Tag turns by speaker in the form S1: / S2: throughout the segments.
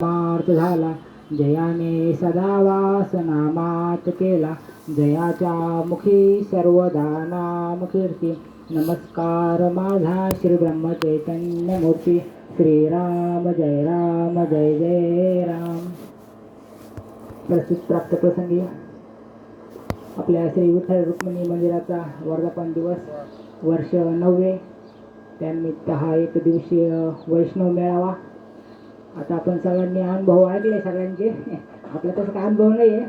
S1: पार्थ झाला जयाने सदा वास नामात केला. जयाच्या मुखी सर्वदा नाम कीर्ती. नमस्कार माझा श्री ब्रह्म चैतन्य मूर्ती. श्रीराम जय जय राम. प्रसिद्ध प्राप्त प्रसंगी आपल्या श्री विठ्ठल रुक्मिणी मंदिराचा वर्धापन दिवस वर्ष 9वे. त्यानिमित्त हा एक दिवसीय वैष्णव मेळावा. आता आपण सगळ्यांनी अनुभव ऐकले सगळ्यांचे. आपला तसं काय अनुभव नाही आहे.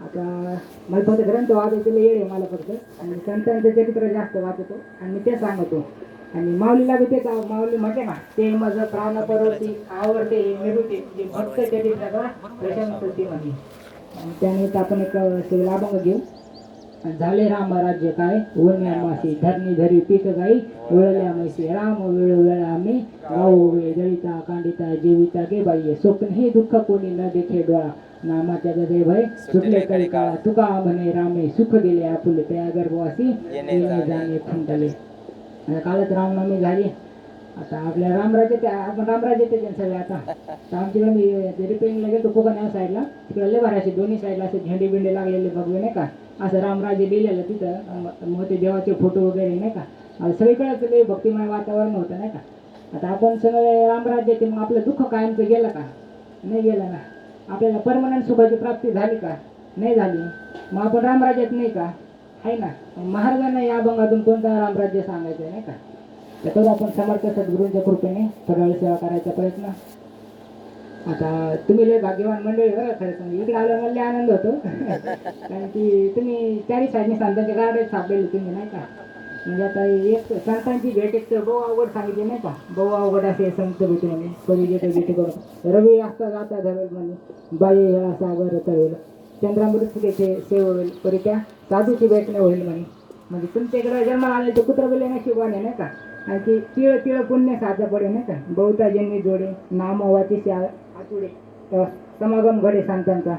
S1: आता मला फक्त ग्रंथ वाचायचं येड आहे मला फक्त. आणि संतांचं चरित्र जास्त वाचतो आणि मी ते सांगतो. आणि माऊलीला बी तेच माऊली म्हटले ना, ते माझं प्राण परवती आवडते निरुते जे भक्त चरित्राचा प्रशंसती म्हणे. आणि त्यानिमित्त आपण एक लाभंग घेऊ. झाले राम राज्य काय ओळण्या मासी धरणी धरी पीक गाई वळल्या मैसी राम वेळ वेळ आम्ही राहू वेळ जळिता कांडिता जीविता गे बाई. स्वप्न हे दुःख कोणी न देखे डोळा नामाच्या गजे भय सुटले कळी काळा. तुका म्हणे रामे सुख दिले आपुले त्या गर्भवासी जाणे खुंटले. कालच रामनवमी झाली. आता आपल्या रामराज्य आपण रामराज्य त्याच्या सगळे. आता आमच्याकडे मी रिपेअरिंगला गेलो कोकण या साईडला. तिकडे लय भरायचे दोन्ही साईडला असे झेंडे बिंडे लागलेले बघवे नाही का. असं रामराज्य लिहिलेलं तिथं. मग ते देवाचे फोटो वगैरे नाही का. सगळीकडेच लय भक्तिमय वातावरण होतं नाही का. आता आपण सगळे रामराज्याचे मग आपलं दुःख कायमचं गेलं का? नाही गेलं ना. आपल्याला परमनंट सुखाची प्राप्ती झाली का? नाही झाली. मग आपण रामराज्यात नाही का? आहे ना. महाराजांना या अभंगातून कोणता रामराज्य सांगायचं नाही का. तर आपण समर्थ सद्गुरूंच्या कृपेने थोडा सेवा करायचा प्रयत्न. आता तुम्ही लय भाग्यवान मंडळी बरं खरं सांगू. इकडे आलं मला आनंद होतो. कारण की तुम्ही चारी साईडने संतांच्या गाड्यात सापडेल तुम्ही नाही का. म्हणजे आता एक संतांची भेट एक तर बहु अवघड सांगितली नाही का. बहु अवघड असे संत भेटू म्हणे. कधी घेतो भेट करून रवी असता जाता धवेल म्हणे. बाई हेळा सागर तवेल चंद्रामृत घेते सेववेल परी त्या साधूची भेटणे होईल म्हणे. म्हणजे तुमच्या इकडे जन्माला आले तर कुत्र गेले नशिबाने नाही का. आणि ती तिळ तिळ पुण्य साधा पडे नाही का. बहुता जन्मी जोडे नाम वाची आचुडे समागम घडे संतांचा.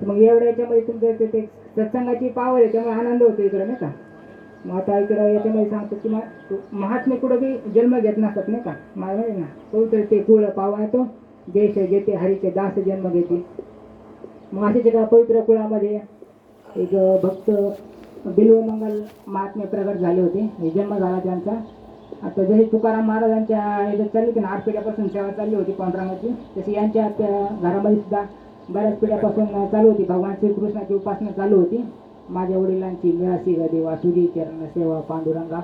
S1: मग एवढ्या याच्यामध्ये तुमचं ते सत्संगाची पावर आहे त्यामुळे आनंद होतो इकडे नाही का. मग आता इकडं याच्यामध्ये सांगतो की महात्मे कुठं बी जन्म घेत नसतात नाही का. माहिती ना पवित्र ते कुळ पावा येतो देश घेते हरीचे दास जन्म घेते. मग असेच एका पवित्र कुळामध्ये एक भक्त बिल्वमंगल महात्मे प्रगट झाले होते. जन्म झाला त्यांचा. आता जशी तुकाराम महाराजांच्या याच्यात चालली होती ना 8 पिढ्यापासून सेवा चालली होती पांडुरंगाची. तशी यांच्या त्या घरामध्ये सुद्धा बऱ्याच पिढ्यापासून चालू होती. भगवान श्रीकृष्णाची उपासना चालू होती. माझ्या वडिलांची मिळासी ग देवा तुझी चरण सेवा पांडुरंगा.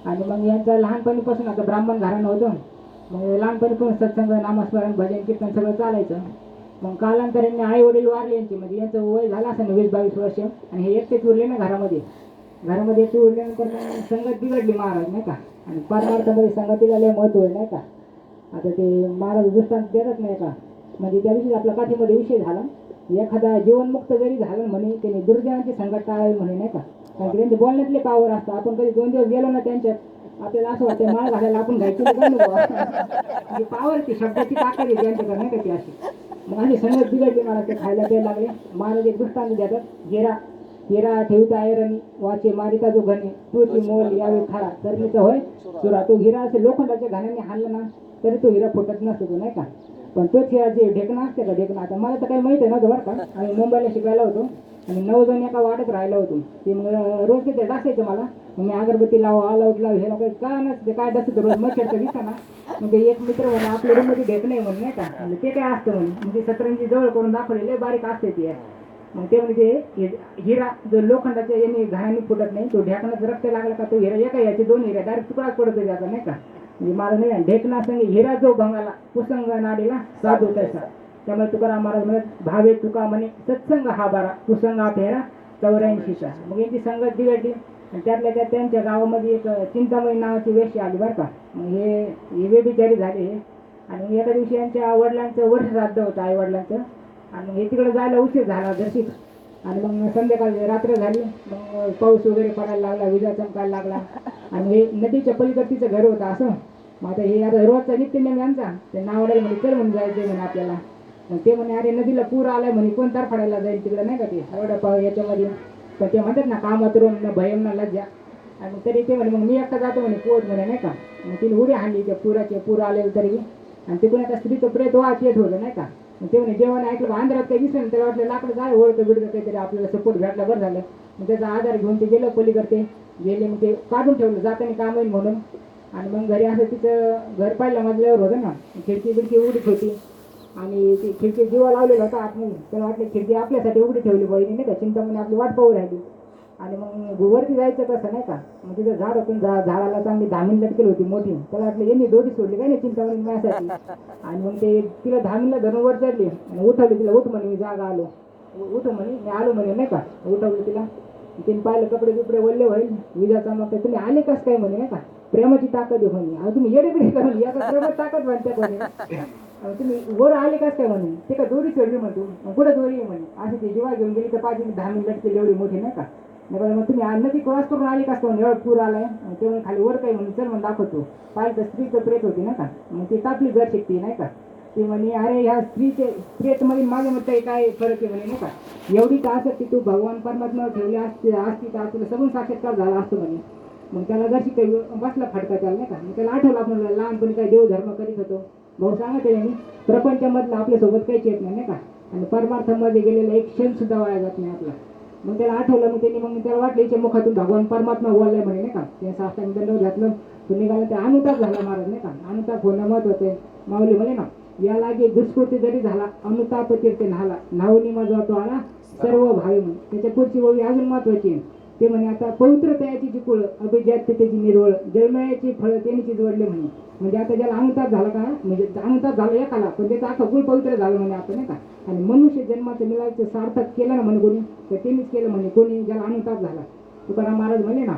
S1: आणि मग यांचं लहानपणीपासून आता ब्राह्मण घराणं होतं. मग लहानपणीपासून सत्संग नामस्मरण भजन कीर्तन सगळं चालायचं. मग कालांतराने आई वडील वारले यांचे. म्हणजे यांचं वय झालं असं 20-22 वर्ष. आणि हे एकटेच उरले ना घरामध्ये. एकटे उरल्यानंतर मग संगत बिघडली महाराज नाही का. आणि परमार्थामध्ये संगतीला लय महत्व आहे नाही का. आता ते महाराज दृष्टांत देतच नाही का. म्हणजे त्या दिवशी आपल्या काठीमध्ये विषय झाला. एखादा जीवनमुक्त जरी झालं म्हणे त्याने दुर्जनांची संगत टाळावी म्हणे नाही का. कारण की त्यांचे बोलण्यातले पावर असतं. आपण कधी 2 दिवस गेलो ना त्यांच्यात आपल्याला असं वाटतं माळ घालायला आपण घ्यायची म्हणजे पावर ती शब्दाची ताकद आहे त्यांच्याकडे नाही का ती अशी. मग अशी संगत बिघडली मला ते खायला द्यायला लागले. महाराज एक दृष्टांत देतात. हिरा ठेवता ऐरणी वाचे मारिता जो घणे तुझी मोल यावे खारा तरणीचा होय चुरा. तो हिरा असे लोखंडाच्या घाण्याने हाणला ना तरी तो हिरा फुटत नसतो नाही का. पण तोच हिरा जे ढेकणं असते का ढेकणं. आता मला तर काही माहिती आहे नव्हतं बरं का. आम्ही मुंबईला शिकायला होतो आणि 9 जण एका वाड्यात राहिला होतो. ते मग रोज तिथे डासायचं मला. मग मी अगरबत्ती लाव आलाउट लाव हे काही काय नसते काय डसतं रोज मच्छरचं दिसतं ना. मग ते एक मित्र म्हणे आपल्या रूममध्ये ढेकणं आहे म्हणून नाही का. म्हणजे ते काय असतं म्हणे. म्हणजे सतरंजी जवळ करून दाखवलेले बारीक असते ती. मग ते म्हणजे हिरा जो लोखंडाच्या याने घाण्याने फुटत नाही. तो ढेकणाच रक्त लागला का तो हिरा एका याचे 2 हिरा डायरेक्ट तुकडाच पडतो त्याचा नाही का. म्हणजे मला नाही ढेकणा संग हिरा जो भंगाला कुसंग नाडीला साधू तसा. त्यामुळे तुकाराम महाराज म्हणत भावे तुका म्हणे सत्संग हा बारा कुसंगा फेरा 84चा. मग यांची संगत बिघडली. आणि त्यातल्या त्यात त्यांच्या गावामध्ये एक चिंतामणी नावाची वेश्या आली बरं का. मग हे बिचारी झाले. आणि एका दिवशी यांच्या वडिलांचं वर्ष श्राद्ध होतं आई वडिलांचं. आणि हे तिकडे जायला उशीर झाला दर्शिक. आणि मग संध्याकाळी रात्र झाली. मग पाऊस वगैरे पडायला लागला विजा चमकायला लागला. आणि हे नदीच्या पलीकडतीचं घर होतं असं. मग आता हे आता रोजचा नित्यनेम यांचा ते नावाला म्हणे चल म्हणून जायचं म्हणे आपल्याला. मग ते म्हणे अरे नदीला पूर आलाय म्हणे कोण तारफडायला जाईल तिकडे नाही का ते एवढं याच्यामध्ये. पण ते म्हणतात ना कामातून न भयम ना लज्जा. आणि तरी ते म्हणे मग मी एकटा जातो म्हणे पोहत म्हणे नाही का. मग तिने उडी हाणली त्या पुराचे पूर आलेलं तरी. आणि तिकडून एका स्त्रीचं प्रेत वाहत येत होतं नाही का. ते म्हणे जेवण ऐकलं अंधारात काही दिसलं त्याला वाटलं लाकडं जाय ओळखं बिडकं काहीतरी आपल्याला सपोर्ट भेटला बरं झालं. मग त्याचा आधार घेऊन ते गेलं पलीकडे गेले. मग ते काढून ठेवलं जाताना काम होईल म्हणून. आणि मग घरी असं तिचं घर पाहिलं मजल्यावर होतं ना, खिडकी बिडकी उघडीच होती आणि ती खिडकी जीवा लावलेला होता आतमध्ये. त्याला वाटलं खिडकी आपल्यासाठी उघडी ठेवली बहिणी नाही का, चिंतामणी आपली वाट पाहू राहिली. आणि मग वरती जायचं कसं नाही का, मग तिथं झाड होतं झाडाला चांगली धामीन लटकेली होती मोठी. त्याला वाटलं यांनी दोरी सोडली काय नाही चिंतामणी माझ्यासाठी. आणि मग ते तिला धामीनला धरून वर चढली आणि उठवली तिला, उठ म्हणे मी जागा आलो, उठ म्हणे मी आलो म्हणे नाही का. उठवलं तिला, तिने पाहिलं कपडे बिपडे वल्ले होईल विजा चमकते. तुम्ही आले कसं काय म्हणे नाही का, प्रेमाची ताकद आहे म्हणे. अहो तुम्ही येडेकडे का म्हणे, याचा प्रेमाची ताकद म्हणते म्हणे. तुम्ही वर आले कसं काय म्हणे, ते का दोरी चढली म्हणतो, कुठं दोरी आहे म्हणे. अशी ती जेव्हा घेऊन गेली तर पाहिजे धामीन लटकेली एवढी मोठी नाही का. मग तुम्ही नदी क्रॉस करून आली कसं म्हणे, एवढा पूर आलाय तेव्हा खाली वर काही म्हणे, चल म्हणून दाखवतो. पाहिलं तर स्त्रीचं प्रेत होती ना का. मग ती तापली घर शिकते नाही का. ती म्हणे अरे ह्या स्त्रीचे प्रेतमध्ये माझ्या मते काय फरक आहे म्हणे नाही का. एवढी का असत की तू भगवान परमात्मा ठेवली असती तर तुला सगळं साक्षात्कार झाला असतो म्हणे. मग त्याला जशी काही बसला फटका त्याला नाही का. मग त्याला आठवलं आपण लहानपणी काय देवधर्म करीत होतो. भाऊ सांगा त्यांनी प्रपंचामधलं आपल्यासोबत काहीच येत नाही का. आणि परमार्थामध्ये गेलेला एक क्षण सुद्धा वाया जात नाही आपला. मग त्याला आठवलं. मग त्यांनी मग त्याला वाटलं याच्या मुखातून भगवान परमात्मा बोललाय म्हणे नाही का. त्याने साष्टांग दंड घातलं, तो निघाला. ते अनुताप झाला महाराज नाही का. अनुताप होणं महत्वाचं आहे. माऊली म्हणे ना, या लागे दुष्कृती जरी झाला अनुताप तीर्थे न्हाला, नावनी माझा तो आला सर्व भाई म्हणून. त्याच्या पुढची ओळी अजून महत्वाची आहे. ते म्हणे आता पवित्रतयाची जी कुळ अभिजात्यतेची निर्वळ जन्मयाची फळं त्यांनीची जोडले म्हणे. म्हणजे आता ज्याला अनुताप झाला का, म्हणजे अनुताप झाला एकाला पण त्याचा अख्खा कुळ पवित्र झालं म्हणे आता नाही का. आणि मनुष्य जन्माचं मिळायचं सार्थक केलं ना म्हणे कोणी, तर त्यांनीच केलं म्हणे कोणी ज्याला अनुताप झाला. तुकाराम महाराज म्हणे ना,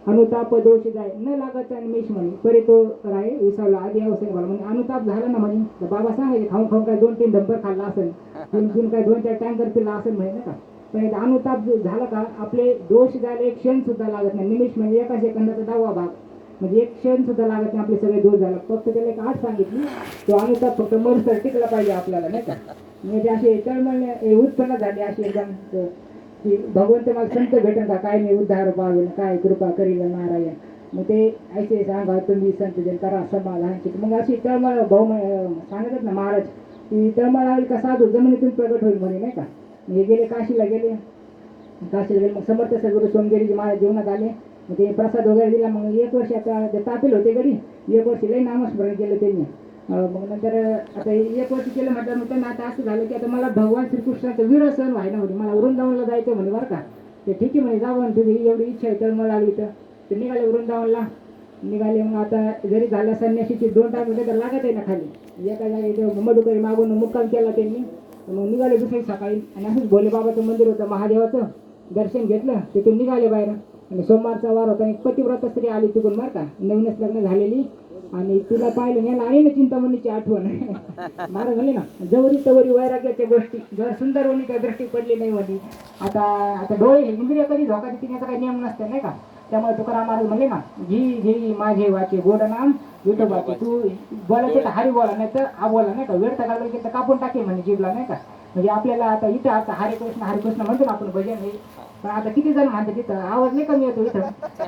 S1: अनुताप दोष जाय न लागत आणि मेष म्हणे परे तो राय विसावला आधी अवसर मला. म्हणजे अनुताप झाला ना म्हणे तर बाबा सांगायचे खाऊन खाऊन काय 2-3 डंपर खाल्ला असेल, तीन काय 2-4 टँकर पिला असेल म्हणे ना का. पण अनुताप झाला का आपले दोष जायला एक क्षण सुद्धा लागत नाही. निमिष म्हणजे एका सेकंदाचा 10वा भाग, म्हणजे एक क्षण सुद्धा लागत नाही आपले सगळे दोष झाला. फक्त त्याला एक आठ सांगितली, तो अनुताप फक्त मरसर टिकला पाहिजे आपल्याला नाही का. म्हणजे असे तळमळ उत्पन्न झाले अशी एकदम की भगवंत मला संत भेटेल का काय नाही उद्धार पावेल काय कृपा करील नारायण. मग ते ऐसे सांगा तुम्ही संत जन करा समाधान. मग अशी तळमळ भाऊ सांगतात ना महाराज की तळमळ आली का साधू जमिनीतून प्रगट होईल म्हणे नाही का. हे गेले काशीला गेले. मग समर्थ सद्गुरू सोमगिरी महाराज जीवनात आले. मग ते प्रसाद वगैरे दिला. मग 1 वर्ष आता ते तापील होते घरी, 1 वर्ष लई नामस्मरण केलं त्यांनी. मग नंतर आता 1 वर्ष केलं म्हटलं. मग त्यांना आता असं झालं की आता मला भगवान श्रीकृष्णाचं विरह सहन व्हायला म्हणे, मला वृंदावनला जायचं म्हणे बरं का. ते ठीक आहे म्हणे जावं तुझी एवढी इच्छा आहे तर मला लागली तर ते निघाले वृंदावनला. निघाले. मग आता जरी झालं संन्याशीची 2 टाइम तर लागत आहे ना खाली एका जागी मधुकरी मागून मुक्काम केला त्यांनी. मग निघाले दुसरी सकाळी. आणि असंच भोले बाबाचं मंदिर होतं महादेवाचं, दर्शन घेतलं. तिथून निघाले बाहेर. आणि सोमवारचा वार होता. एक पतिव्रत स्त्री आली तिकडून बरं का, नवीनच लग्न झालेली. आणि तिला पाहिलं याला आणि ना चिंतामणीची आठवण. महाराज म्हणले ना, जवरी तवरी वैराग्याच्या गोष्टी जर सुंदर होणी त्या दृष्टी पडली नाही होती. आता आता डोळे इंद्रिय कधी धोका देतील याचा काही नियम नसते नाही का. त्यामुळे तुकाराम महाराज म्हणले ना, घी घे माझे वाचे गोड नाम विठोबाचे. तू बोलायचे तर हरी बोला नाही तर हा बोला नाही का. वेळ घालवला की तर कापून टाकेल म्हणे जीवला नाही का. म्हणजे आपल्याला आता इथं आता हरे कृष्ण म्हणतो ना आपण भजन हे, पण आता किती जण म्हणतात तिथं आवाज नाही कमी येतो इथं.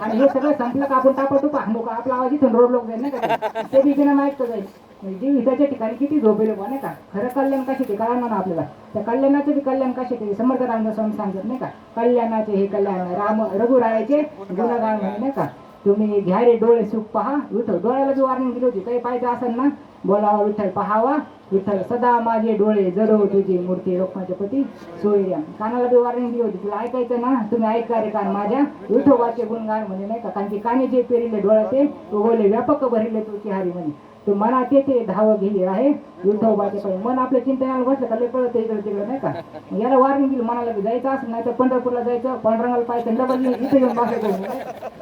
S1: आणि हे सगळं संपलं का आपण टापा मुका आपला आवाज इथून रोड लोक जाईल नाही का, ते बी बिना माहित जाईल. म्हणजे जीव हिताच्या ठिकाणी किती झोपेले नाही का. खरं कल्याण कशाचे कळणार ना आपल्याला. त्या कल्याणाचे बी कल्याण कशाचे समर्थ रामदास स्वामी सांगतात नाही का. कल्याणाचे हे कल्याण राम रघुरायाचे गुणगान म्हणे नाही का. तुम्ही घ्या रे डोळे सुख पहा विठ्ठल. डोळ्याला बी वॉर्निंग दिली होती, काही पाहिजे असेल ना बोलावा विठ्ठल पहावा विठ्ठल सदा माझे डोळे जडो तुझी मूर्ती रोखमाच्या पती सोयऱ्या. कानाला बी वॉर्निंग दिली होती, तुला ऐकायचं ना तुम्ही ऐका रे कान माझ्या विठोबाचे गुणगान म्हणे नाही का. कारण की काने जे पेरिले डोळ्याचे उगवले व्यापक भरिले तुझी हारी म्हणे. तो मना ते धाव घेली आहे विठोबाचे पाहिजे. मन आपल्या चिंतनाला बसलं का लय कळत इकडे तिकडे नाही का. याला वॉर्निंग दिली मनाला जायचं असं नाही तर पंढरपूरला जायचं, पांडुरंगाला पाहायचं डबल इथे येऊन बसायचं.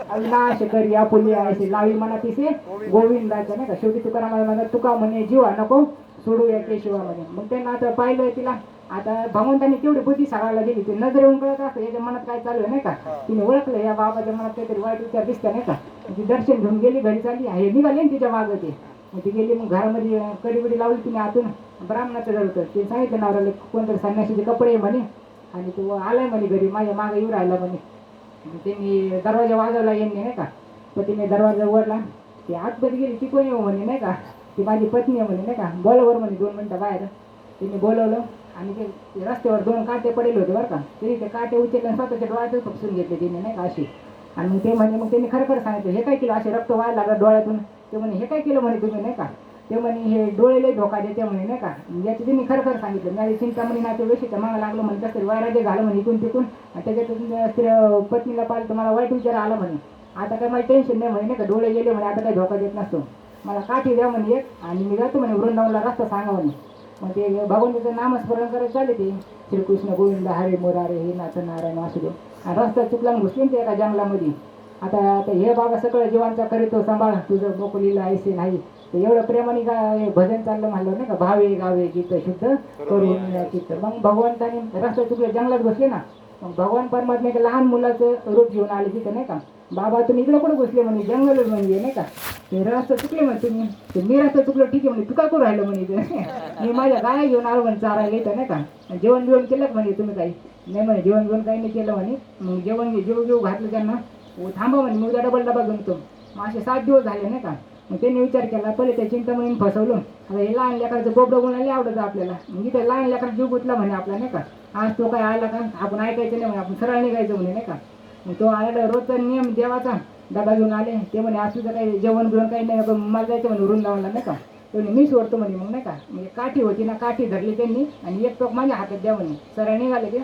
S1: अविनाश करी आपुली आहे लावी मना तिसे गोविंदाचं नाही का. शेवटी तुकाराम तुका म्हणे जीवा नको सोडू या केशवा म्हणे. मग त्यांना आता पाहिलं तिला. आता भगवंतांनी तेवढी बुद्धी सांगायला दिली, ते नजर येऊन कळत असतं याच्या मनात काय चालू आहे नाही का. तिने ओळखलं या बाबाच्या मनात काहीतरी वाईट विचार दिसतं नाही का. ती दर्शन घेऊन गेली घरी चालली. हे निघाले ना तिच्या मागं ते. मग ती गेली. मग घरामध्ये कडी लावली तिने आतून. ब्राह्मणाचं घर होतं. ते सांगितलं नवऱ्याला कोणतरी संन्यासीचे कपडे म्हणे आणि तो आलाय म्हणे घरी माझ्या मागं येऊ राहिला म्हणे. त्यांनी दरवाजा वाजवला यांनी नाही का. पतीने दरवाजा उघडला. ती आतमध्ये गेली ती कोणी म्हणे नाही का, ती माझी पत्नी आहे म्हणे नाही का. बोलावर म्हणे 2 मिनिटं बाहेर. त्यांनी बोलवलं आणि ते रस्त्यावर 2 काटे पडेल होते बरं का, तरी ते काटे उचलले आणि स्वतःच्या डोळ्यातच खुपसून घेतले त्यांनी नाही का अशी. आणि मग ते म्हणे, मग त्यांनी खरं सांगितलं, हे काय केलं, असे रक्त व्हायला लागलं डोळ्यातून. ते म्हणे, हे काय केलं म्हणे तुम्ही नाही का. ते म्हणे, हे डोळे लय धोका देते म्हणे नाही का. याची त्यांनी खरं सांगितलं. माझी चिंतामणी नाते वेशीच्या मागं लागलं म्हणे, कसं वैराग्य झालं म्हणे इकून तिकून, आणि त्याच्यातून स्त्री पत्नीला पाहिलं तर मला वाईट विचार आला म्हणे. आता काय मला टेन्शन नाही म्हणे नाही का, डोळे गेले म्हणे, आता काही धोका देत नसतो. मला काठी द्या म्हणे एक, आणि मी जातो म्हणे वृंदावनला रस्ता सांगा म्हणे. मग ते भगवंताचं नामस्मरण करत चालले ते, श्रीकृष्ण गोविंद हरे मुरारे हे नाथ नारायण वासुदेव. आणि रस्ता चुकला घुसले ते एका जंगलामध्ये. आता आता हे बाबा सगळं जीवांचा करीतो सांभाळ, तुझं मोकलीला ऐसे नाही. तर एवढं प्रेमाने काय भजन चाललं म्हणलं नाही का, भावे गावे गीत शुद्ध करून चित्त. मग भगवंताने रस्ता चुकले, जंगलात बसले ना. मग भगवान परमात्मा एका लहान मुलाचं रूप घेऊन आले तिथं नाही का. बाबा तुम्ही इकडं कुठं घुसले म्हणे, जंगलच म्हणजे नाही का. ते रस्ता चुकले म्हणे तुम्ही. ते मी रस्ता चुकलो ठीक आहे म्हणे, तू काय करू राहिलं म्हणे. मी माझ्या गाय घेऊन आलो म्हणे चारायला इथं नाही का. जेवण बिवण केलं का म्हणे तुम्ही काही. नाही म्हणे जेवण बिवण काही नाही केलं म्हणे. मग जेव घातलं त्यांना. थांबा म्हणे, मग डबल डबा घेऊन तो. मग असे 7 दिवस झाले नाही का. मग त्यांनी विचार केला, पहिले त्या चिंतामणीने फसवलं. आता हे लहान लेकराचं बोबडं गुणाला आवडतं आपल्याला. मग इथे लहान लेकराचा जीव गुतला म्हणे आपला नाही का. आज तो काय आला का, आपण ऐकायचं नाही म्हणे, आपण सरळ निघायचं म्हणे नाही का. मग तो आला, रोजचा नियम देवाचा डबा घेऊन आले. ते म्हणे आज तुझं काही जेवण बिवण काही नाही, मला जायचं म्हणे वृंदावनला नाही का. ते म्हणे मी सोडतो म्हणे मग नाही का. म्हणजे काठी होती ना, काठी धरली त्यांनी आणि एक टोक माझ्या हातात द्या म्हणे. सरळ निघाले ते.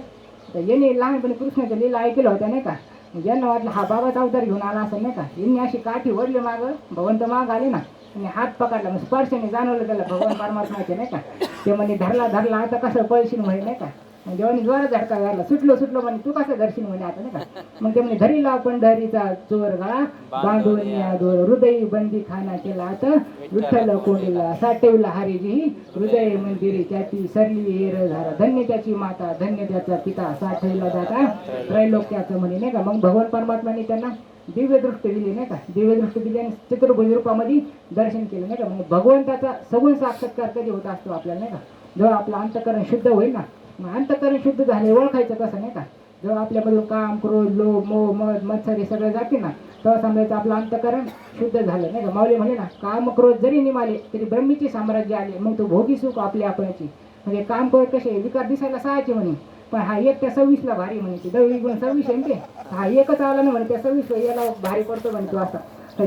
S1: तर यांनी लहानपणी कृष्णाच्या लीला ऐकलं होत्या नाही का. ज्यांना वाटलं हा बाबाचा अवतार घेऊन आला असं नाही का. यांनी अशी काठी ओढली मागं, भगवंत माग आले ना आणि हात पकडला. मग स्पर्शाने जाणवलं त्याला भगवान परमात्माचे नाही का. ते म्हणे धरला आता कसं पळशील म्हणे नाही का. मग जेव्हा जोरात झटका घातला, सुटलो म्हणे, तू कसं धरशील म्हणे आता नाही का. मग ते म्हणे, धरीला पंढरीचा चोरगा बांधून या दोर, हृदय बंदी खाना केला आता विठ्ठल कोंडीला साठवला हरिजी हृदय मंदिरी त्याची सरली हेर झाला. धन्य त्याची माता, धन्य त्याचा पिता, साठवला जाता त्रैलोक्याचं म्हणे नाही का. मग भगवान परमात्माने त्यांना दिव्य दृष्टी दिली नाही का. दिव्य दृष्टी दिली आणि चतुर्भुज रूपामध्ये दर्शन केलं नाही का. मग भगवंताचा सगुण साक्षात्कार कधी होत असतो आपल्याला नाही का. जेव्हा आपलं अंतःकरण शुद्ध होईल ना. मग अंतःकरण शुद्ध झाले, ओळखायचं कसं नाही का. जेव्हा आपल्यामधून काम, क्रोध, लोभ, मोह, मद, मत्सर हे सगळे जाते ना, तेव्हा समजायचं आपलं अंतःकरण शुद्ध झालं नाही का. माऊली म्हणे ना, काम क्रोध जरी निमाले तरी ब्रह्मीचे साम्राज्य आले. मग तो भोगी सुख आपली आपणाची. म्हणजे काम क्रोध कसे विकार दिसायला सहायचे म्हणे, पण हा एक त्या 26ला भारी म्हणे. 10 × 26 आहे ते. हा एकच आला ना म्हणे, त्या 26 याला भारी पडतो म्हणे तो असा.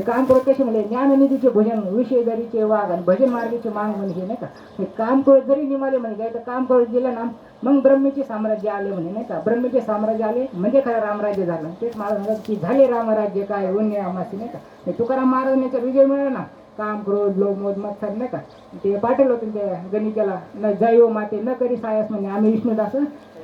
S1: काम क्रोध कसे म्हणजे ज्ञाननिधीचे भजन, विषय जरीचे वाघ आणि भजन मार्गाचे मांग म्हणजे नाही का. काम क्रोध जरी निमाले म्हणे, तर काम क्रोध गेलं ना मग ब्रह्मीचे साम्राज्य आले म्हणे नाही का. ब्रह्मीचे साम्राज्य आले म्हणजे खरं रामराज्य झालं. तेच महाराज म्हणतात की झाले रामराज्य काय वन्य रामासी नाही का. तुकाराम महाराजांचा विजय मिळाला ना. काम क्रोध लोभ मोद मत्सर नाही का. ते पाठवलं होतं त्या गणिताला, न जयो माते न करी सायस म्हणे, आम्ही विष्णुदास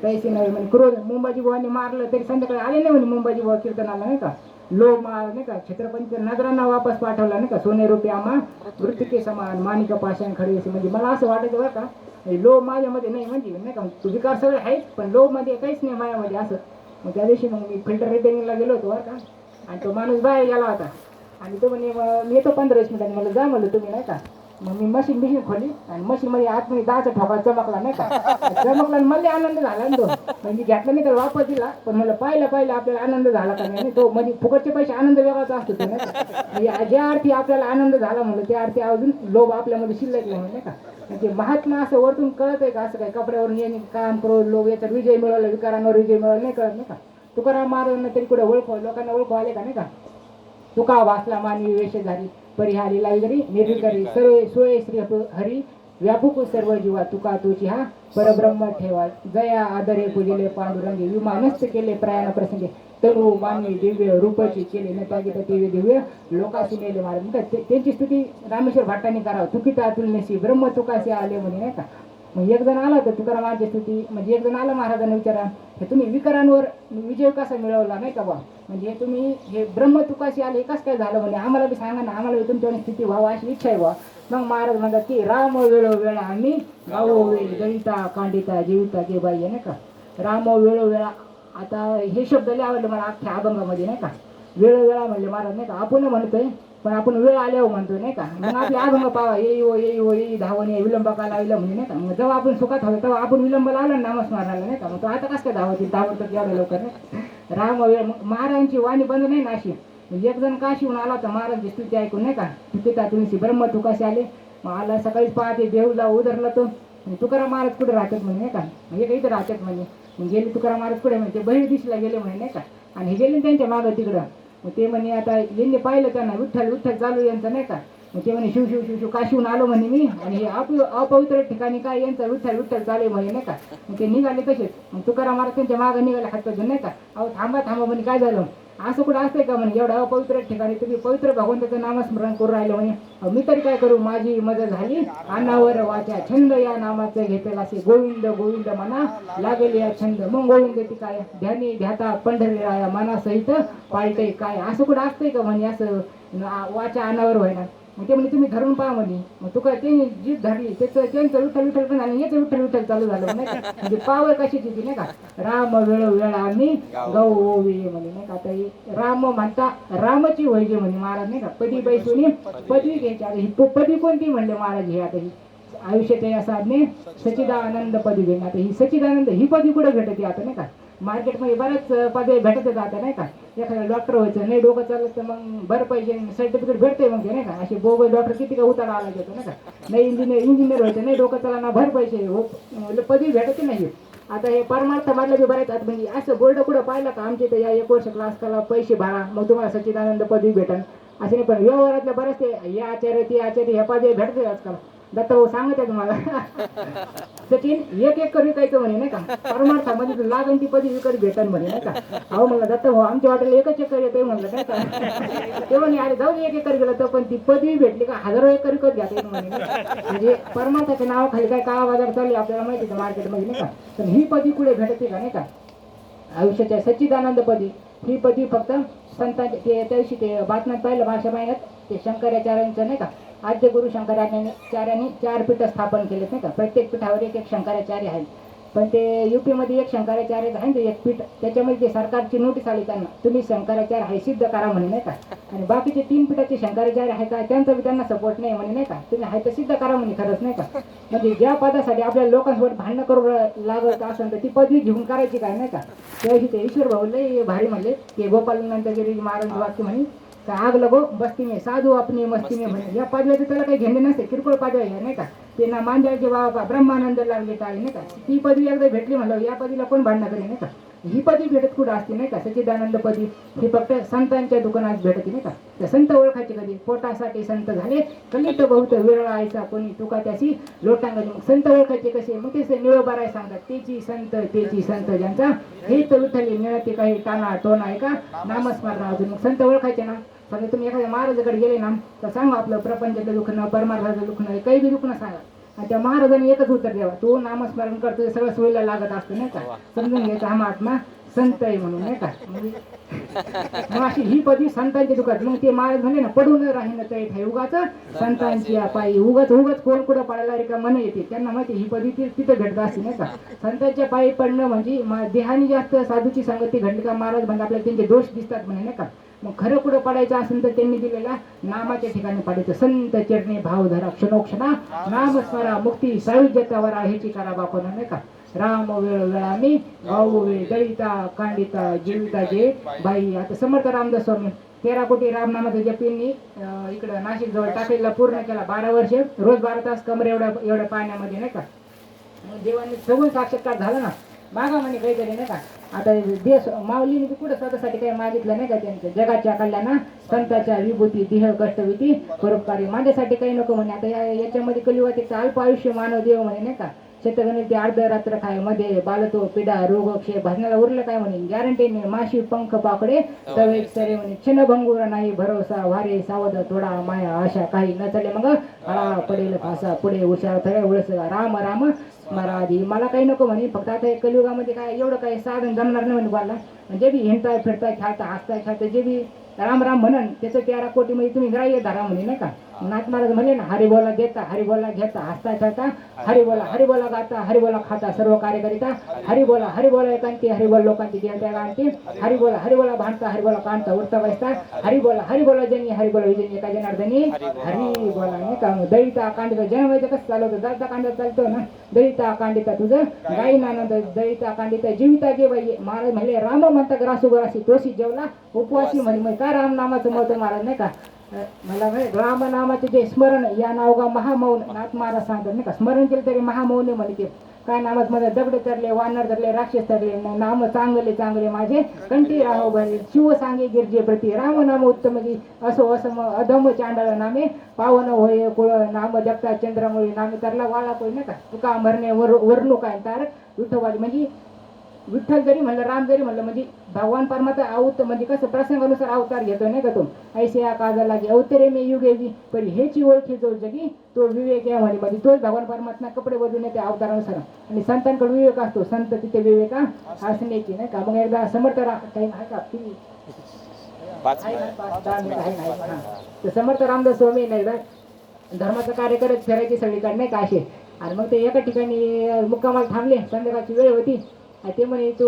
S1: पैसे नाही म्हणे. क्रोध मुंबाजी बुवांनी मारलं तरी संध्याकाळी आले नाही म्हणे मुंबाजी बुवा कीर्तनाला नाही का. लोभ मार नाही का. छत्रपती नगरांना वापस पाठवला नाही का. सोने रुपये आम्हा मृत्यूके समान माणिक पाषाण खडे. म्हणजे मला असं वाटायचं बरं का, लोभ माझ्यामध्ये नाही म्हणजे नाही का. विकार सगळे आहेत पण लोभ मध्ये काहीच नाही माझ्यामध्ये असं. मग त्या दिवशी मग मी फिल्टर रिपेअरिंगला गेलो होतो बरं का. आणि तो माणूस बाहेर गेला होता आणि तो म्हणे मी येतो 15-20 मिनिटांनी. मला जा म्हणलं तुम्ही नाही का. मग मी मशीन खोली आणि मशीनमध्ये आतमध्ये 10चा ठोका चमकला नाही का. चमकला आणि मला आनंद झाला ना तो. म्हणजे घेतला नाही तर वापस दिला, पण मला पाहिलं आपल्याला आनंद झाला का नाही. तो म्हणजे फुकटचे पैसे आनंद वेगळाच असतो तो नाही का. म्हणजे ज्या अर्थी आपल्याला आनंद झाला म्हणलं त्या अर्थी अजून लोभ आपल्यामध्ये शिल्लक म्हणून नाही का. म्हणजे महात्मा असं वरतून कळत आहे का असं काही कपड्यावरून येणे काम क्रोध लोभ याच्यात विजय मिळवला, विकारांवर विजय मिळवला नाही कळत नाही का. तुकाराम महाराजांना तरी कुठे ओळखू, लोकांना ओळखू आले का नाही का. तुका वाचला मानवी वेशधारी परिहारी लाविगरी निर्विकारी सर्व सोय श्री हरी व्यापूक सर्व जीवा तुका तुझी हा परब्रह्म ठेवा. जया आदरे पूजिले पांडुरंगी विमानस्थ केले प्रयाण प्रसंगे तनु मानवी दिव्य रूपाची केले न त्यागी दिव्य दिव्य लोकाशी नेले महाराज. त्यांची स्तुती रामेश्वर भट्टांनी करावं. तुकिता तुलनेशी ब्रह्म तुकाशी आले म्हणे नाही का. मग एक जण आला होता तुकारामांची स्तुती, म्हणजे एक जण आला महाराजांना विचारा, हे तुम्ही विकारांवर विजय कसा मिळवला नाही का बा. म्हणजे तुम्ही हे ब्रह्म तुकाशी आले कसं काय झालं म्हणजे आम्हाला बी सांगा ना, आम्हाला बी तुमच्यावर स्थिती व्हावं अशी इच्छा आहे बा. मग महाराज म्हणतात की राम वेळोवेळा आम्ही गावो वेळ गणिता कांडिता जीविता के बाई नाही का. राम वेळोवेळा, आता हे शब्द लय आवडले मला अख्ख्या अभंगामध्ये नाही का. वेळोवेळा म्हणले महाराज नाही का. आपण म्हणतोय पण आपण वेळ आल्यावर म्हणतोय नाही का. मग आपले अभंग पावा येई धावणे विलंब का लावलं म्हणजे नाही का. मग जेव्हा आपण सुखात हवं तेव्हा आपण विलंब लावला नामस्मरणाला नाही का. मग तो आता कसं काय धावतात एवढ्या लवकर नाही. राम वेळ महाराजांची वाणी बंद नाही नाशी. म्हणजे एक जण काशीहून आला होता महाराजांची स्तुती ऐकून नाही का. तुकिता तुळशी ब्रह्म तुकाशी आले. मग आला सकाळीच पहाटे देऊला उधरला तो म्हणजे तुकाराम महाराज कुठे राहतात म्हणे नाही का, म्हणजे काही तर राहतात म्हणे. मग गेले तुकाराम महाराज कुठे म्हणजे ते बहिर दिशला गेले म्हणे नाही का, आणि हे गेले त्यांच्या मागं तिकडं. मग ते म्हणे आता यांनी पाहिलं त्यांना, विठ्ठल विठ्ठल चालू यांचं नाही का. मग ते म्हणे शिव शिव शिव शिव काशीहून आलो म्हणे मी, आणि हे अपवित्र ठिकाणी काय यांचा विठ्ठल विठ्ठल चालू म्हणे नाही का. मग ते निघाले तसेच. मग तुकाराम महाराज त्यांच्या मागं निघाले हात पाजून नाही का. अहो थांबा थांबा म्हणे, काय झालं असं कुठं असतंय का म्हणे, एवढं अपवित्र ठिकाणी तुम्ही पवित्र भगवंताचं नामस्मरण करून राहिलं म्हणे. मी तरी काय करू, माझी मदत झाली अन्नावर वाचा छंद या नामाचं घेतला असे, गोविंद गोविंद म्हणा लागेल या छंद. मग गोविंद ती काय ध्यानी ध्याता पंढरी राया मनासहित पाळते काय, असं कुठं असतंय का म्हणे असं वाचा अन्नावर व्हायला. मग ते म्हणे तुम्ही धरून पहा म्हणे. मग तुका ते जीभ धरली त्याचं त्यांचं विठ्ठल विठ्ठल पण झालं, याचं विठ्ठल विठ्ठल चालू झालं नाही का. म्हणजे पावर कशाची ती नाही का, राम वेळ वेळ आम्ही गौ ओवी म्हणे नाही का. आता राम म्हणता रामाची व्हायची म्हणे महाराज नाही का. पदी बैसुनी पदवी घ्यायची. आता ही पदवी कोणती म्हणले महाराज, हे आता ही आयुष्यात या साधने सच्चिदानंद पदवी घेणे. आता ही सच्चिदानंद ही पदवी कुठे भेटते आता नाही का. मार्केटमध्ये बऱ्याच पदवी भेटत जातात नाही का. एखाद्या डॉक्टर व्हायचं नाही डोकं चाललं तर मग बरं पाहिजे सर्टिफिकेट भेटते मग ते नाही का. असे बोगस डॉक्टर किती का उतारा आला घेतो नाही का. नाही इंजिनियर व्हायचं नाही डोकं चालला ना भर पैसे हो पदवी भेटते नाही. आता हे परमार्थ मधलं बी बरेच आता म्हणजे असं बोर्ड कुठं पाहिलं का आमच्या इथं या 1 वर्ष क्लास करा पैसे भरा मग तुम्हाला सच्चिदानंद पदवी भेटन असे नाही. पण व्यवहारातल्या बरेच ते हे आचार्य ते आचार्य ह्या पदवी भेटते आजकाल. दत्ताभाऊ सांगत आहे तुम्हाला सचिन एक एकर विकायचं म्हणे नाही का. परमार्थामध्ये लागण ती पदवी विकत भेटन म्हणे नाही का. अहो म्हणलं दत्ताभाऊ आमच्या वाटेला 1 एकर येते म्हणलं नाही का. ते म्हणे अरे जाऊ 1 एकर गेलं तर पण ती पदवी भेटली का 1000 एकर विकत घ्या म्हणे. म्हणजे परमार्थाच्या नावाखाली काय काळा बाजार चालू आपल्याला माहिती आहे मार्केटमध्ये नाही का. पण ही पदवी कुठे भेटते का नाही का. आयुष्याच्या सच्चिदानंद पदवी ही पदवी फक्त संतांचे ते त्या दिवशी ते बातम्यात पाहिलं भाषा महिन्यात ते शंकराचार्यांचं नाही का. आद्य गुरु शंकराचार्यांनी 4 पीठ स्थापन केलेत नाही का. प्रत्येक पीठावर एक शंकराचार्य आहे. पण ते यूपीमध्ये एक शंकराचार्य आहे ते एक पीठ त्याच्यामध्ये ते सरकारची नोटीस आली त्यांना तुम्ही शंकराचार्य आहे सिद्ध करा म्हणे नाही का. आणि बाकीचे 3 पीठाचे शंकराचार्य आहे का त्यांचा बी त्यांना सपोर्ट नाही म्हणे नाही का. तुम्ही आहे तर सिद्ध करा म्हणे खरंच नाही का. म्हणजे ज्या पदासाठी आपल्या लोकांसोबत भांडणं करू लागत असेल तर ती पदवी घेऊन करायची काय नाही का. त्यावेळी ते ईश्वर भाऊ लय भारी म्हणले की गोपालनंदगिरी महाराज वाक्य म्हणे का आग लगो बस्ती में साधू अपनी मस्ती में म्हणे. या पदव्याचं त्याला काही घेणे नसते किरकोळ पदवी आहे नाही का. ते ना मांजाळचे बाबा ब्रह्मानंद लागले काय नाही का. ती पदवी एकदा भेटली म्हणलं या पदवीला कोण भांडणं करेल नाही का. ही पदवी भेटत कुठं असते नाही का. सच्चिदानंद पदवी ही फक्त संतांच्या दुकानात भेटते नाही का. त्या संत ओळखायचे कधी पोटासाठी संत झाले कलित बहुत वेळ आयचा कोणी तुका त्याची लोटांगणी. मग संत ओळखायचे कसे मग ते निळोबाराय सांगतात तेची संत ज्यांचा हे तर विठ्ठली मिळते काही टाणा टोना आहे का नामस्मरण अजून. मग संत ओळखायचे ना. समजा तुम्ही एखाद्या महाराजाकडे गेले ना तर सांगा आपलं प्रपंचाचं दुखणं परमार्थाचं दुखणं काही बी दुखणं सांगा. आणि त्या महाराजांनी एकच उत्तर द्यावा तू नामस्मरण करतो सगळं सोयीला लागत असतं नाही का. समजून घ्यायचा हा महात्मा संत आहे म्हणून नाही का. मग अशी ही पदवी संतांची दुखात. मग ते महाराज म्हणले ना पडून राहीन तै उगाच संतांची पायी उगाच कोण कुठं पडायला रे का मन येते त्यांना माहिती ही पदवी तिथं घडत असते नाही का. संतांच्या पायी पडणं म्हणजे देहानी जास्त साधूची संगती घडली का महाराज म्हणजे आपल्याला त्यांचे दोष दिसतात म्हणे नाही का. मग खरं कुठं पडायचं असेल तर त्यांनी दिलेल्या नामाच्या ठिकाणी पडायचं. संत चरणी भाव धरा क्षणोक्षणा नाम स्मरा मुक्ती सायुज्यता वरा ह्याची करा बापन नाही का. राम वेळ वेळामी गाऊ वेळ दळिता कांडिता जीविता जे बाई. आता समर्थ रामदास स्वामी 13 कोटी रामनामाचा जपींनी इकडं नाशिक जवळ टाकेला पूर्ण केला 12 वर्ष रोज 12 तास कमर एवढ्या पाण्यामध्ये नाही का. देवाने सगळं साक्षात्कार झाला ना मागा म्हणे काहीतरी नाही का. आता देश माऊलीने कुठं स्वतःसाठी काही मागितलं नाही का. त्यांचं जगाच्या कल्याणा संताच्या विभूती देह कष्टविती परोपकारी माझ्यासाठी काही नको म्हणे. आता याच्यामध्ये कलियुगात एक अल्प आयुष्य मानव देव म्हणे नाही का. शेतगणित ते अर्ध रात्र खाय मध्ये बालतो पिडा रोग क्षय भजनाला उरलं काय म्हणे गॅरंटीने माशी पंख पाकडे तवे सरे म्हणे क्षणभंगुर नाही भरोसा वारे सावध थोडा माया आशा काही न चालले मग आळा पडेल फासा पुढे हुशार थळे उळस राम राम स्मराधी. मला काही नको म्हणे फक्त आता कलियुगामध्ये काय एवढं काही साधन जमणार नाही म्हणे बोलला. जे बी हिंडताय फिरताय खेळता हसताय खेळताय जे बी राम राम म्हणन त्याचं 13 कोटी मध्ये तुम्ही ग्राह्य धरा म्हणे नाही का. नाथ महाराज म्हणले ना हरिबोला देता हरिबोला घेता हसता खेळता हरिबोला गाता हरिबोला खाता सर्व कार्य करिता हरिबोला एकांती हरिबोल लोकांची देवता गांती हरिबोला भांडता हरिबोला कांता उरता बसता हरिबोला जनी हरिबोला विजनी एका जनार्दनी हरिबोला नाही का. दळिता कांडिता जन्माचं कसं चालवतं दळता कांडिता चालतो ना. दळिता कांडिता तुझं गाई नानंद दळिता कांडिता जीविता जे बाई. महाराज म्हणले राम म्हणता ग्रासू ग्रासी तोशी जेवला उपवासी म्हणे काय राम नामाचं महत्व महाराज नाही का. मला रामनामाचे जे स्मरण या नावगा महामौन नाथ महाराज सांगतात नाही का, स्मरण केलं तरी महामौन म्हणे ते काय नामात मध्ये दगड चढले, वानर चढले, राक्षस चढले, नाम चांगले चांगले माझे कंठी राहो बरे, शिव सांगे गिरजे प्रती राम नाम उत्तम की असो असम अधम चांडाळ नामे पावन होय कुळ नाम जगता चंद्रमुळे नामे तरला वाळा कोई नाही का, तुका मरणे वर्णू काय तार विठोबाजी म्हणजे विठ्ठल जरी म्हणलं, राम जरी म्हणलं म्हणजे भगवान परमात्मा आऊत म्हणजे कसं प्रसंगानुसार अवतार घेतो नाही का तो, ऐसे या काजा लागे अवतरे मे युगेगी पण हेची ओळखी जो जगी तो विवेक या म्हणे म्हणजे तोच भगवान परमात्मा कपडे बदलून येते अवतारानुसार. आणि संतांकडे विवेक असतो, संत तिथे विवेका असण्याची नाही का. मग एकदा समर्थ काही आहे का तर समर्थ रामदास स्वामी नाही एकदा धर्माचं कार्य करत फिरायची सगळीकडे नाही का असे. आणि मग ते एका ठिकाणी मुक्कामाला थांबले, संध्याकाळची वेळ होती. ते म्हणे तू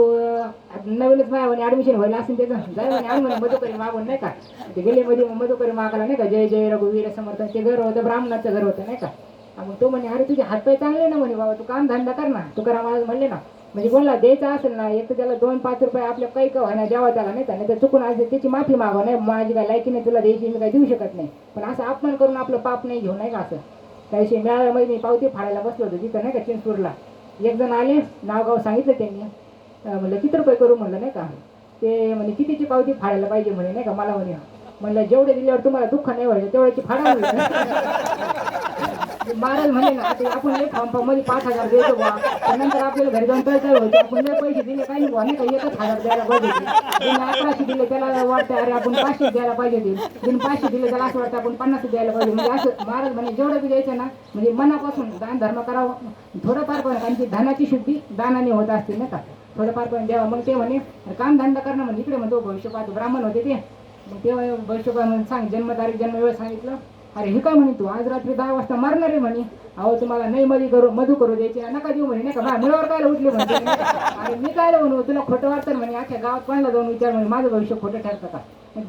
S1: नवीनच माझ्या म्हणे ॲडमिशन व्हायला असेल त्याचं जाय म्हणे आणि म्हणे मधुकरी मागून नाही का. ते गेले मध्ये मधुकरी मागायला नाही का, जय जय रघुवीर समर्थ. ते घर होतं ब्राह्मणाचं घर होतं नाही का. मग तो म्हणे अरे तुझे हातपाय चांगले ना म्हणे बाबा, तू काम धंदा कर ना. तुकाराम महाराज म्हणले ना म्हणजे कोणाला द्यायचा असेल ना एक तर त्याला 2-5 रुपये आपल्या काही का व्हायना द्यावा त्याला नाही का, नाही तर चुकून असेल त्याची माफी मागवा. नाही माझी काय लायकी नाही तुला द्यायची, मी काही देऊ शकत नाही, पण असं अपमान करून आपलं पाप नाही घेऊ नाही का. असं त्याविषयी मेळाव्यामध्ये मी पावती फाडायला बसलो होतो तिथं नाही का चिंचपूरला. एक जण आले, नावगाव सांगितलं त्यांनी. म्हणलं किती रुपये करू म्हणलं नाही का. ते म्हणजे कितीची पावती फाडायला पाहिजे म्हणे नाही का. मला म्हणे म्हणलं जेवढे दिल्यावर तुम्हाला दुःख नाही व्हायचं तेवढ्याची फाडा महाराज म्हणे ना ते आपण लय फॉर्म मध्ये 5,000 द्यायचो बा, त्यानंतर आपल्याला घरी जाऊन पैसे होते. आपण लय पैसे दिले काही नाही का, 1,000 द्यायला पाहिजे. 1100 दिले त्याला वाटतं अरे आपण 500 द्यायला पाहिजे. 500 दिले त्याला असं वाटतं आपण 50 द्यायला पाहिजे. म्हणजे असं महाराज म्हणे जेवढं बी द्यायचं ना म्हणजे मनापासून दान धर्म करावं थोडंफार पण, कारण की धनाची शुद्धी दानाने होत असते नाही का, थोडंफार पण द्यावं. मग ते म्हणे काम धंदा करणं म्हणजे इकडे म्हणतो भविष्य पाहतो ब्राह्मण होते ते. मग तेव्हा भविष्य म्हणून सांग जन्मतारीख जन्मवेळ सांगितलं. अरे हे काय म्हणे तू आज रात्री 10 वाजता मारणार आहे म्हणे. अहो तुम्हाला नाही मधू करू द्यायची नका देऊ म्हणे नाही का. बा मुळावर काय उठले म्हणते. आणि मी काय म्हणू तुला खोटं वाटतं म्हणे, अख्या गावात कोणाला जाऊन विचार म्हणे माझं भविष्य खोटं ठरतं का.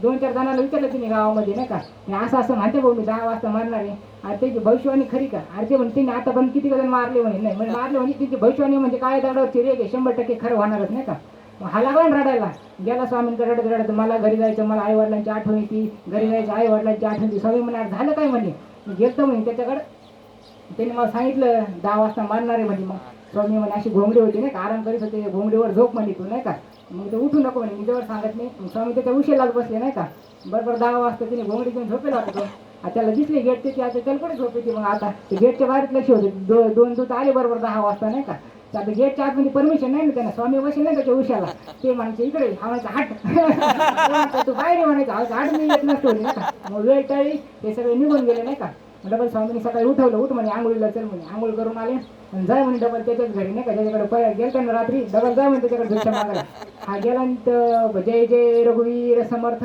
S1: 2-4 जणांना विचारलं तिने गावामध्ये नाही का, असं असं म्हणते भाऊ मी 10 वाजता मारणार आहे. आणि त्याची भविष्यवाणी खरी का. अरे ते म्हणते आता पण किती जण मारले म्हणे. नाही म्हणजे मारले म्हणजे तिची भविष्यवाणी म्हणजे काय दगडावरची रेग आहे, 100% खरं होणारच नाही का. हा लागला ना रडायला. गेला स्वामींकडे रडत रडत, मला घरी जायचं, मला आई वडिलांची आठवण येते, घरी जायचं आई वडिलांची आठवण येते. स्वामी म्हणे झालं काय म्हणे. गेलतो म्हणे त्याच्याकडे, त्याने मला सांगितलं 10 वाजता मारणार आहे म्हणजे. मग स्वामी म्हणे अशी घोंगडी होती नाही का, आराम करीत होते, घोंगडीवर झोप म्हणे तू नाही का. मग ते उठू नको म्हणे, मी जवळ सांगत नाही. स्वामी त्याच्या उशीलाच बसले नाही का. बरोबर 10 वाजता तिने घोंगडी घेऊन झोपेला होतो. त्याला दिसले गेट त्याची, आता त्याला कुठे झोप येते. मग आता ते गेटच्या बाहेर लक्ष होते. 2 दूत आले बरोबर 10 वाजता नाही का. आता गेटच्या आतमध्ये परमिशन नाही ना त्यांना, स्वामी बसेल नाही त्याच्या उशाला. ते म्हणायचे इकडे म्हणायचं हाट तू बाहेर म्हणायचं हाट मी येत नसतो ना का. मग वेळ टळली, ते सगळे निघून गेले नाही का. डबल स्वामीने सकाळी उठवलं, उठ म्हणे आंघोळीला चल म्हणे. आंघोळ करून आले आणि जाय म्हणे डबल त्याच्याच घरी नाही का, त्याच्याकडे गेलता ना रात्री, डबल जाय म्हणे त्याच्याकडे भिक्षा मागायला. हा गेला तर जय जय रघुवीर समर्थ.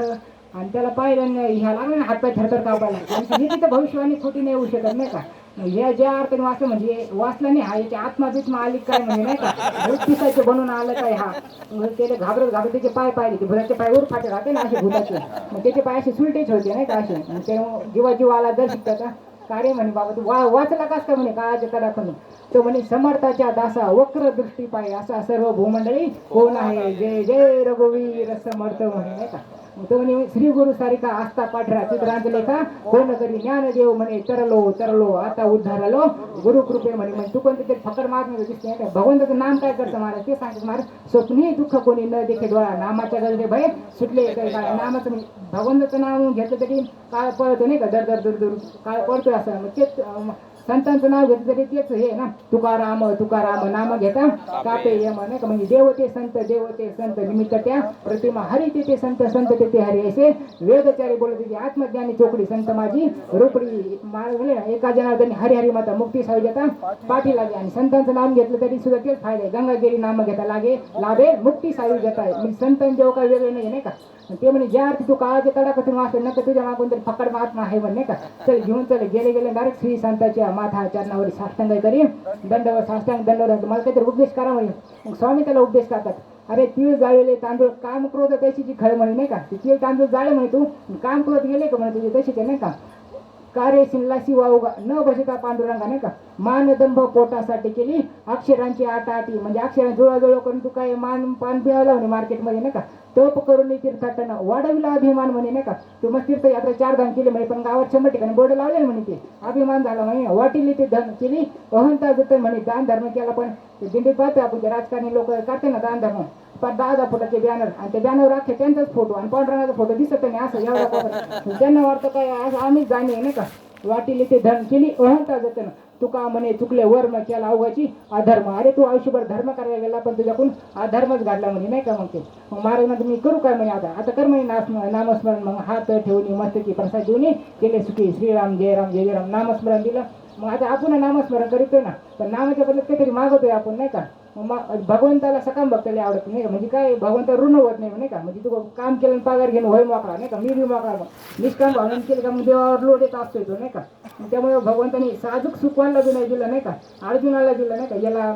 S1: आणि त्याला पाहिलं ह्या लागलं ना हातपाय थरथर कापायला. हे तिथं भविष्यवाणी खोटी नाही होऊ शकत नाही का. या ज्या अर्थाने वाचलं म्हणजे वाचलं नाही, हा याची आत्मा बित्मा आली काय म्हणजे नाही का, भूत पिसाचे बनून आलं काय. हा त्याला घाबरत घाबरत त्याचे पाय पाहिले, ते भुताचे पाय वर फाटे राहते ना असे भूताचे. मग त्याचे पाय असे सुलटेच होते नाही का असे. मग ते जीवा जीव आला जर शिकता का कार्य म्हणे बाबा तू वाचला कास का म्हणे काळाच्या कडाखून. तो म्हणे समर्थाच्या दासा वक्र दृष्टी पाय असा सर्व भूमंडळी कोण आहे, जय जय रघुवीर समर्थ म्हणे नाही का. तो म्हणे श्री गुरु सारिका आस्था पाठरा चित्रांत लेखा कोण करी ज्ञानदेव म्हणे तरलो तरलो आता उद्धारलो गुरु कृपे म्हणे. म्हणजे तू पण तिथे फकर मारत दिसते का. भगवंताचं नाम काय करतं महाराज ते सांगतात महाराज. स्वप्नी दुःख कोणी न देखे डोळा नामाच्या गजरे भय सुटले नामाचं म्हणजे भगवंताचं नाव घेतलं तरी काळ पळतो नाही का, दर दर दूर दूर काळ पळतोय असं. मग तेच संतांचं नाव घेतलं तरी तेच हे ना, तुकाराम तुकाराम नाम घेता कापे यम नाही का. म्हणजे देवते संत निमित्त त्या प्रतिमा हरी ते संत संत ते हरी असे वेदचारी बोलत होते. आत्मज्ञानी चोकडी संत माझी रोकडी म्हणले ना, एका जनार्दनी हरी हरी माता मुक्ती सावी जाता पाठी लागे. आणि संतांचं नाम घेतलं तरी सुद्धा तेच फायदे, गंगागिरी नाम घेता लागे लाभे मुक्ती सावी जाता. म्हणजे संतांचे जेव्हा काही वेगळे नाही का. ते म्हणे ज्या अर्थी तू काळाच्या तडाखातून वाचले नका तुझ्या मागून तरी फकड महात्मा आहे म्हणे का. चल घेऊन चल. गेले डायरेक्ट श्री संतांच्या माथा चरणावर साष्टांग करी दंडवर साष्टांग दंडवर मला काहीतरी उपदेश करा म्हणे. मग स्वामी त्याला उपदेश करतात. अरे तीळ जाळलेले तांदूळ काम क्रोध तशीची खळ म्हणे नाही का. तीळ तांदूळ जाळे म्हणे तू काम क्रोध गेले का म्हणे तुझे तशीचे नाही का. कार्यशीलला शिवा उगा न बसता पांडुरंगा नाही का मानदंभ पोटासाठी केली अक्षरांची आटाआटी म्हणजे अक्षरांची जुळाजुळव करून तू काय मान पान पिळाला म्हणे मार्केटमध्ये नाही का तप करून तीर्थाटन वाढविला अभिमान म्हणे नाही का तू मग तीर्थयात्रा 4 धाम केली म्हणे पण गावात 100 ठिकाणी बोर्ड लावले म्हणे ते अभिमान झाला म्हणे वाटिली ते धन केली अहंता जतन म्हणे दान धर्म केला पण दिंडीत पाहतो आपण ते राजकारणी लोक करते ना दान धर्म 10 फुटाचे बॅनर आणि ते बॅनर राखे त्यांचाच फोटो आणि पांढरंगाचा फोटो दिसत नाही असं एवढा त्यांना वाटतं काय असं आम्हीच जाणे नाही का वाटिली ते धन केली अहंता जतन तुका म्हणे चुकले वर्म केला अवघाची अधर्म अरे तू आयुष्यभर धर्म करायला गेला पण तुझ्याकडून अधर्मच घडला म्हणे नाही का मग ते मग महाराज म्हणतो मी करू काय म्हणे आता कर म्हणे नामस्मरण मग हात ठेवणी मस्तकी प्रसाद देऊन केले सुखी श्रीराम जय राम जय जय राम नामस्मरण दिलं मग आता आपण नामस्मरण करतोय ना पण नामाच्या बदल्यात काहीतरी मागवतोय आपण नाही का मग भगवंताला सकाम भक्ताला आवडत नाही का म्हणजे काय भगवंता ऋण होत नाही नाही का म्हणजे तू काम केलं पगार घेऊन होय मोकळा नाही का मी बी मोकळा मग निष्काम भावना केलं का मग देवावर लोट येत असतोय तो नाही का त्यामुळे भगवंतानी साजूक सुखवानला बी नाही दिलं नाही का अर्जुनाला दिलं नाही का याला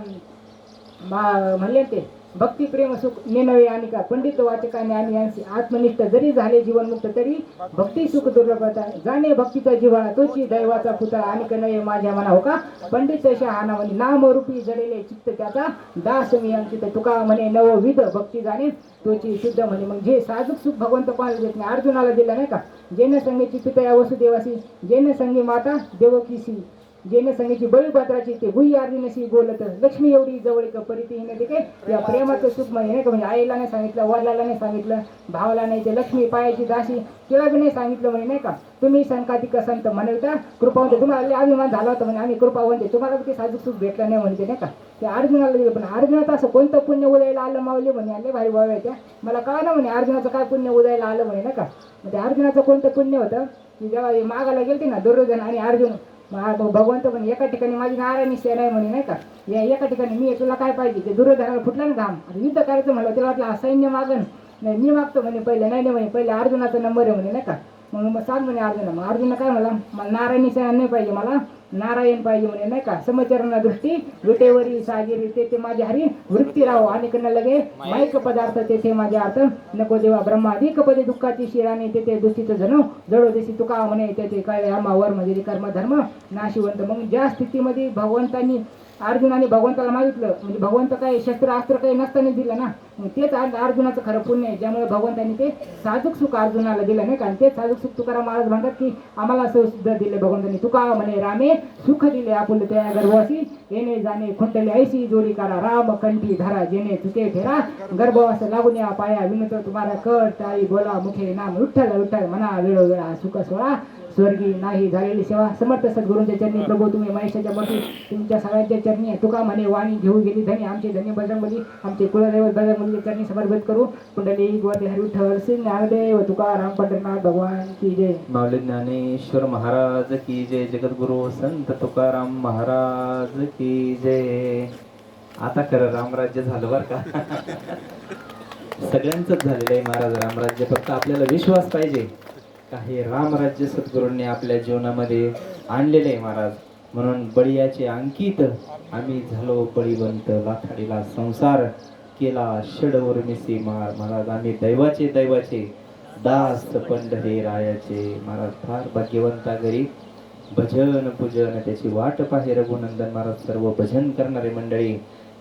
S1: म्हणले ते भक्ती प्रेम सुख नेनवे आणि का पंडित वाचकाने आणि आत्मनिष्ठ जरी झाले जीवनमुक्त तरी भक्ती सुख दुर्लभता जाणे भक्तीचा जीवाना तोची दैवाचा पुतळा आणि नये माझ्या मना हो का पंडित शहाणा म्हणे नामरूपी जडलेले चित्त त्याचा दास मी अंकित तुका म्हणे नवविध भक्ती जाणे तोची शुद्ध म्हणे मग जे साजूक सुख भगवंत कोणाला देत नाही अर्जुनाला दिलं नाही का जैन संघेची पिता या वसुदेवासी जैन संघी माता देवकीसी जैन संघाची बळीपात्राची ते गुही अर्जुनशी बोलत लक्ष्मी एवढी जवळ परिती ते काय या प्रेमाचं सुख नाही का म्हणजे आईला नाही सांगितलं वडिलाला नाही सांगितलं भावाला नाही ते लक्ष्मी पायाची दासी तिला बी नाही सांगितलं म्हणे नाही का तुम्ही संकातिक संत म्हणता कृपावंत तुम्हाला अभिमान झाला होता म्हणे आम्ही कृपावंत तुम्हाला ते साजूक सुख भेटलं नाही म्हणते नाही का ते अर्जुनाला दिलं पण अर्जुनाचं असं कोणतं पुण्य उदयाला आलं मावले म्हणे आले भारी भाव आहे त्या मला काय ना म्हणे अर्जुनाचं काय पुण्य उदयाला आलं म्हणे नाही का म्हणजे अर्जुनाचं कोणतं पुण्य होतं की जेव्हा मागायला गेलते ना दुर्योधन आणि अर्जुन भगवंत पण एका ठिकाणी माझी नारायणी सेना आहे म्हणे नाही का या एका ठिकाणी मी तुला काय पाहिजे ते दुर्योधनाला फुटला ना घाम युद्ध करायचं म्हणलं त्याला वाटलं सैन्य मागन नाही मी मागतो म्हणे पहिले नाही म्हणे पहिले अर्जुनाचा नंबर आहे म्हणे नाही का मग सांग म्हणे अर्जुना मग अर्जुन काय म्हणला मला नारायणी सेना नाही पाहिजे मला नारायण पाहिजे म्हणे नाही का समचरण दृष्टी विटेवरी सागिरी ते माझे हरी वृत्ती राहो आणि कडनं लगे माईक पदार्थ ते माझे अर्थ नको देवा ब्रह्माधिक पदे दुःखाची शिराने ते दुष्टीचं जणू जडो देशी तुका म्हणे ते काय आमावर म्हणजे कर्म धर्म नाशिवंत मग ज्या स्थितीमध्ये भगवंतांनी अर्जुनाने भगवंताला मागितलं म्हणजे भगवंत काय शस्त्रास्त्र काही नसताना दिलं ना मग तेच अर्जुनाचं खरं पुण्य आहे ज्यामुळे भगवंतांनी ते साजूक सुख अर्जुनाला दिलं नाही का आणि ते साजूक सुख तुकाराम महाराज म्हणतात की आम्हाला सुद्धा दिले भगवंतांनी तुका म्हणे रामे सुख दिले आपुल त्या गर्भवासी येणे जाणे खुंटले ऐशी जोडी करा राम कंठी धरा जेणे चुके फेरा गर्भवास लागून या पाया विनतो तुम्हाला कळ टाळी बोला मुखे नाम विठ्ठल विठ्ठल म्हणा वेळोवेळा सुख सोळा स्वर्गी नाही झालेली सेवा समर्थ सद्गुरूंच्या चरणी प्रभू तुम्ही महेशाच्या मोठी तुमच्या सगळ्यांच्या चरणी तुका म्हणे वाणी घेऊ गेली धनी आमचे धन्य बजरंगबली आमचे कुलदैवत बजरंगबलीच्या चरणी समर्पित करू कुंडली गोवते हरी विठ्ठल श्री ज्ञानदेव तुकाराम पंढरीनाथ भगवान की जय
S2: माऊली ज्ञानेश्वर महाराज की जय जगद्गुरु संत तुकाराम महाराज की जय आता खरं रामराज्य झालं बर का सगळ्यांचंच झालेलं आहे महाराज रामराज्य फक्त आपल्याला विश्वास पाहिजे काही रामराज्य सद्गुरूंनी आपल्या जीवनामध्ये आणलेले आहे महाराज म्हणून बळीयाचे अंकित आम्ही झालो बळीवंत लाथाडीला संसार केला षडवर्मिसी मार महाराज आम्ही दैवाचे दास पंढरी रायाचे महाराज फार भाग्यवंता घरी भजन पूजन त्याची वाट पाहे रघुनंदन महाराज सर्व भजन करणारे मंडळी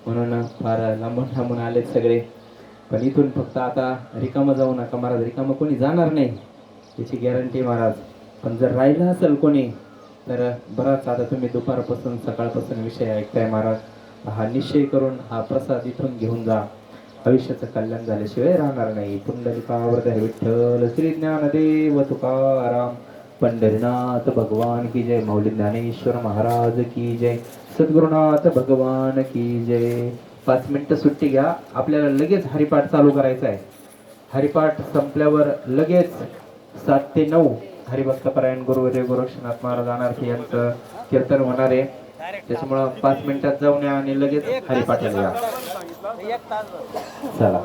S2: म्हणून फार लांबून आलेत सगळे पण इथून फक्त आता रिकामं जाऊ नका महाराज रिकामं कोणी जाणार नाही याची गॅरंटी महाराज पण जर राहिलं असेल कोणी तर बराच आता तुम्ही दुपारपासून सकाळपासून विषय ऐकताय महाराज हा निश्चय करून हा प्रसाद इथून घेऊन जा आयुष्याचं कल्याण झाल्याशिवाय राहणार नाही पुंडलिकावर्ध विठ्ठल श्री ज्ञानदेव तुकाराम पंढरीनाथ भगवान की जय माऊली ज्ञानेश्वर महाराज की जय सद्गुरुनाथ भगवान की जय 5 मिनिटं सुट्टी घ्या आपल्याला लगेच हरिपाठ चालू करायचा आहे हरिपाठ संपल्यावर लगेच 7 ते 9 हरिभक्तपरायण गुरुवर्य गोरक्षनाथ महाराज अनार्थी यांचं कीर्तन होणार आहे त्याच्यामुळं 5 मिनिटात जाऊन या आणि लगेच हरिपाठाला या चला